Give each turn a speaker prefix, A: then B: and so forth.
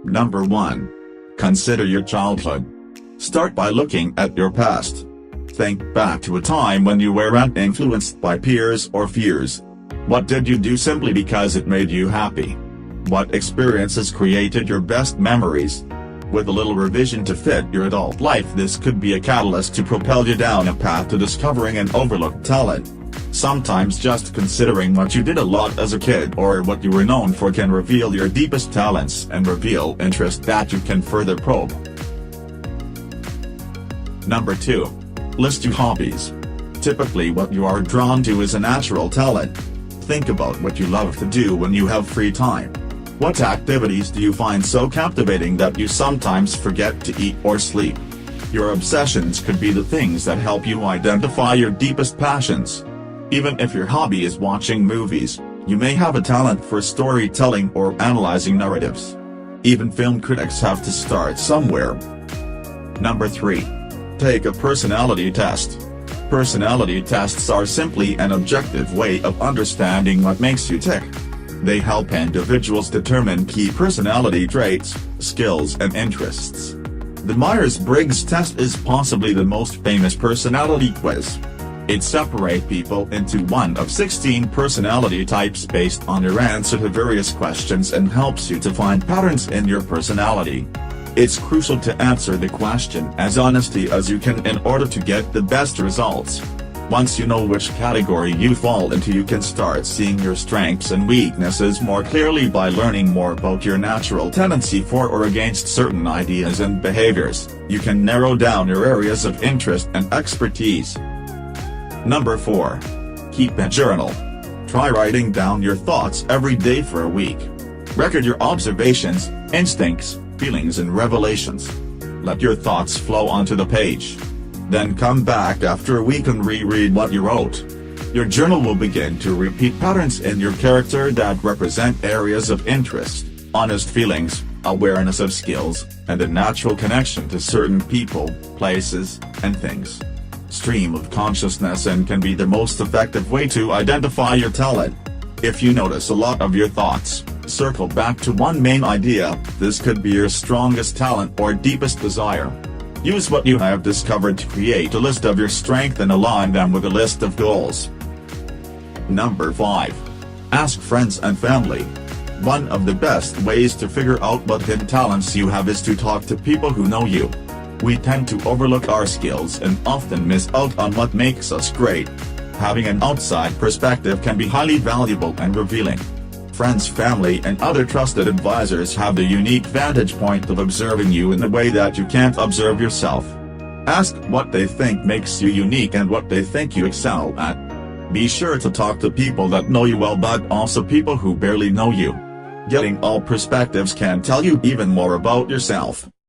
A: Number 1. Consider your childhood. Start by looking at your past. Think back to a time when you weren't influenced by peers or fears. What did you do simply because it made you happy? What experiences created your best memories? With a little revision to fit your adult life, this could be a catalyst to propel you down a path to discovering an overlooked talent. Sometimes just considering what you did a lot as a kid or what you were known for can reveal your deepest talents and reveal interests that you can further probe. Number 2. List your hobbies. Typically what you are drawn to is a natural talent. Think about what you love to do when you have free time. What activities do you find so captivating that you sometimes forget to eat or sleep? Your obsessions could be the things that help you identify your deepest passions. Even if your hobby is watching movies, you may have a talent for storytelling or analyzing narratives. Even film critics have to start somewhere. Number 3. Take a personality test. Personality tests are simply an objective way of understanding what makes you tick. They help individuals determine key personality traits, skills and interests. The Myers-Briggs test is possibly the most famous personality quiz. It separates people into one of 16 personality types based on your answer to various questions and helps you to find patterns in your personality. It's crucial to answer the question as honestly as you can in order to get the best results. Once you know which category you fall into, you can start seeing your strengths and weaknesses more clearly by learning more about your natural tendency for or against certain ideas and behaviors. You can narrow down your areas of interest and expertise. Number 4. Keep a journal. Try writing down your thoughts every day for a week. Record your observations, instincts, feelings and revelations. Let your thoughts flow onto the page. Then come back after a week and reread what you wrote. Your journal will begin to repeat patterns in your character that represent areas of interest, honest feelings, awareness of skills, and a natural connection to certain people, places, and things. Stream of consciousness and can be the most effective way to identify your talent. If you notice a lot of your thoughts, circle back to one main idea. This could be your strongest talent or deepest desire. Use what you have discovered to create a list of your strengths and align them with a list of goals. Number 5. Ask friends and family. One of the best ways to figure out what hidden talents you have is to talk to people who know you. We tend to overlook our skills and often miss out on what makes us great. Having an outside perspective can be highly valuable and revealing. Friends, family and other trusted advisors have the unique vantage point of observing you in a way that you can't observe yourself. Ask what they think makes you unique and what they think you excel at. Be sure to talk to people that know you well but also people who barely know you. Getting all perspectives can tell you even more about yourself.